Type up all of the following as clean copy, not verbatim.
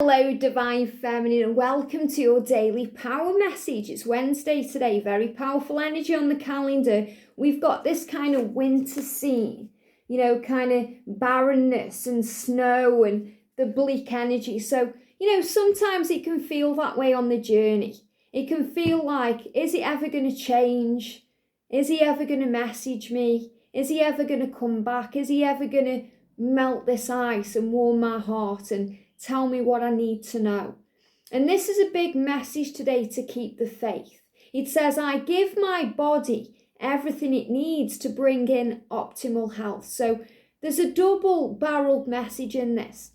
Hello, Divine Feminine, and welcome to your daily power message. It's Wednesday today, very powerful energy on the calendar. We've got this kind of winter scene, kind of barrenness and snow and the bleak energy. So, sometimes it can feel that way on the journey. It can feel like, is it ever going to change? Is he ever going to message me? Is he ever going to come back? Is he ever going to melt this ice and warm my heart and tell me what I need to know? And this is a big message today to keep the faith. It says, I give my body everything it needs to bring in optimal health. So there's a double-barreled message in this.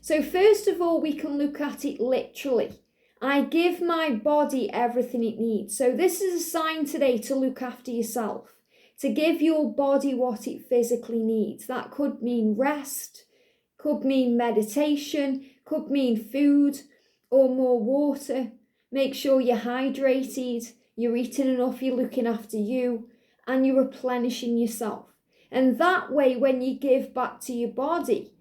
So first of all, we can look at it literally. I give my body everything it needs. So this is a sign today to look after yourself, to give your body what it physically needs. That could mean rest, could mean meditation, could mean food or more water. Make sure you're hydrated, you're eating enough, you're looking after you, and you're replenishing yourself. And that way, when you give back to your body,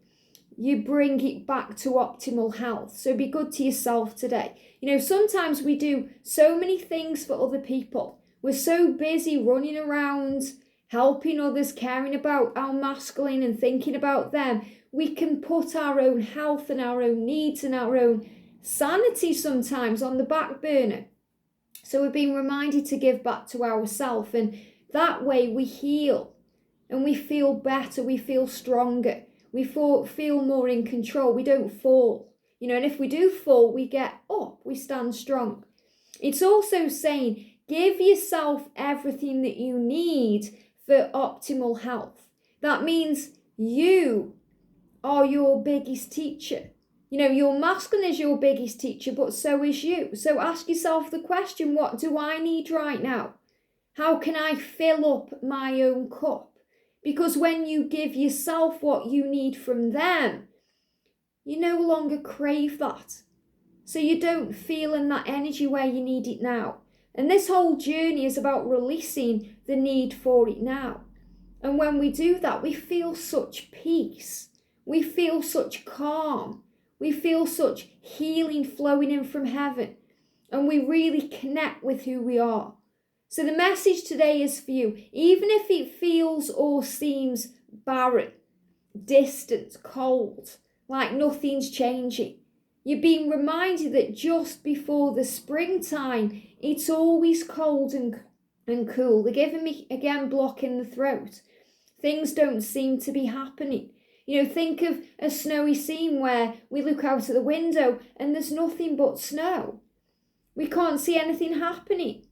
you bring it back to optimal health. So be good to yourself today. Sometimes we do so many things for other people. We're so busy running around, helping others, caring about our masculine and thinking about them. We can put our own health and our own needs and our own sanity sometimes on the back burner. So we're being reminded to give back to ourselves, and that way we heal and we feel better, we feel stronger, we feel more in control, we don't fall. And if we do fall, we get up, we stand strong. It's also saying, give yourself everything that you need for optimal health. That means you are your biggest teacher. Your masculine is your biggest teacher, but so is you. So ask yourself the question, what do I need right now? How can I fill up my own cup? Because when you give yourself what you need from them, you no longer crave that. So you don't feel in that energy where you need it now. And this whole journey is about releasing the need for it now. And when we do that, we feel such peace. We feel such calm. We feel such healing flowing in from heaven. And we really connect with who we are. So the message today is for you. Even if it feels or seems barren, distant, cold, like nothing's changing, you're being reminded that just before the springtime, it's always cold and cool. They're giving me, again, block in the throat. Things don't seem to be happening. Think of a snowy scene where we look out of the window and there's nothing but snow. We can't see anything happening.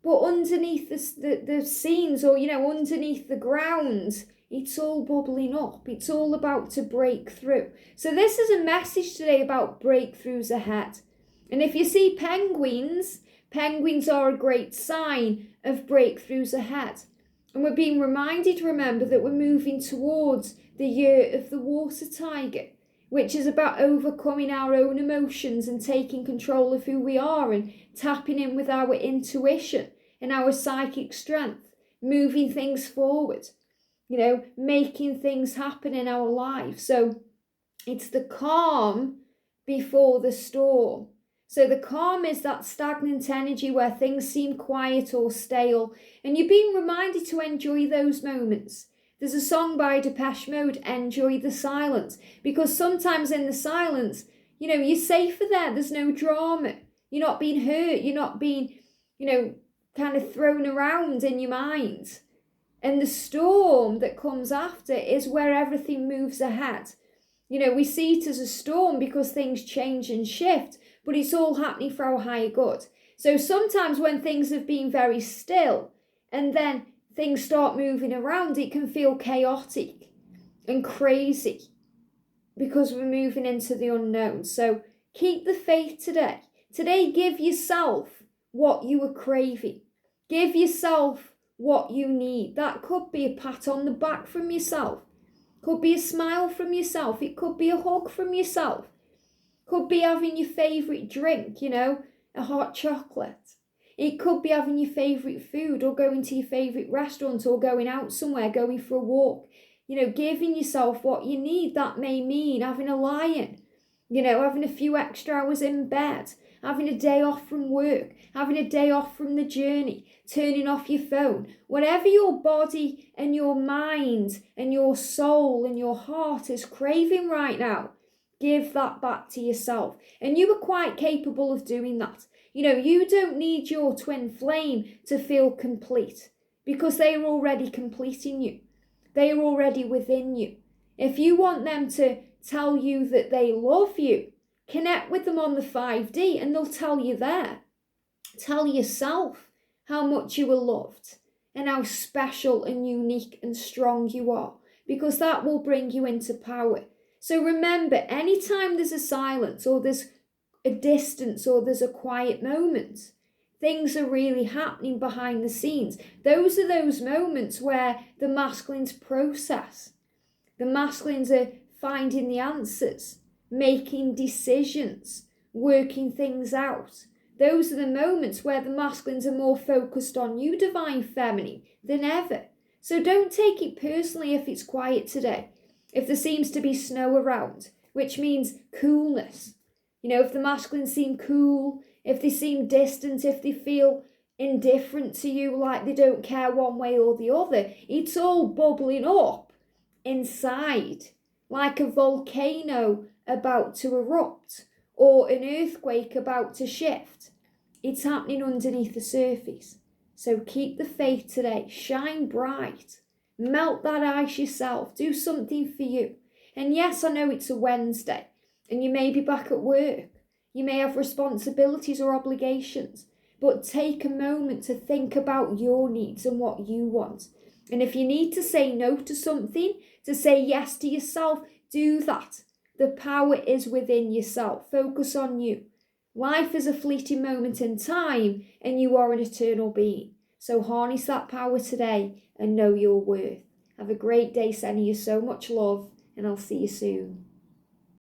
But underneath the scenes, or, underneath the ground, it's all bubbling up. It's all about to break through. So this is a message today about breakthroughs ahead. And if you see penguins are a great sign of breakthroughs ahead. And we're being reminded, remember, that we're moving towards the year of the water tiger, which is about overcoming our own emotions and taking control of who we are and tapping in with our intuition and our psychic strength, moving things forward, making things happen in our lives. So it's the calm before the storm. So the calm is that stagnant energy where things seem quiet or stale, and you're being reminded to enjoy those moments. There's a song by Depeche Mode, Enjoy the Silence, because sometimes in the silence, you're safer there. There's no drama. You're not being hurt. You're not being, kind of thrown around in your mind. And the storm that comes after is where everything moves ahead. We see it as a storm because things change and shift, but it's all happening for our higher good. So sometimes when things have been very still and then things start moving around, it can feel chaotic and crazy because we're moving into the unknown. So keep the faith today. Today, give yourself what you are craving. Give yourself what you need. That could be a pat on the back from yourself. Could be a smile from yourself. It could be a hug from yourself. Could be having your favourite drink, a hot chocolate. It could be having your favourite food or going to your favourite restaurant or going out somewhere, going for a walk. Giving yourself what you need. That may mean having a lie-in, having a few extra hours in bed, having a day off from work, having a day off from the journey, turning off your phone. Whatever your body and your mind and your soul and your heart is craving right now, give that back to yourself. And you are quite capable of doing that. You don't need your twin flame to feel complete, because they are already completing you. They are already within you. If you want them to tell you that they love you, connect with them on the 5D and they'll tell you there. Tell yourself how much you are loved and how special and unique and strong you are, because that will bring you into power. So remember, anytime there's a silence or there's a distance or there's a quiet moment, things are really happening behind the scenes. Those are those moments where the masculines process. The masculines are finding the answers, making decisions, working things out. Those are the moments where the masculines are more focused on you, divine feminine, than ever. So don't take it personally if it's quiet today, if there seems to be snow around, which means coolness. If the masculines seem cool, if they seem distant, if they feel indifferent to you, like they don't care one way or the other, it's all bubbling up inside, like a volcano about to erupt or an earthquake about to shift. It's happening underneath the surface. So keep the faith today, shine bright, melt that ice yourself, do something for you. And yes, I know it's a Wednesday and you may be back at work, you may have responsibilities or obligations, but take a moment to think about your needs and what you want. And if you need to say no to something, to say yes to yourself, do that. The power is within yourself. Focus on you. Life is a fleeting moment in time and you are an eternal being. So harness that power today and know your worth. Have a great day, sending you so much love, and I'll see you soon.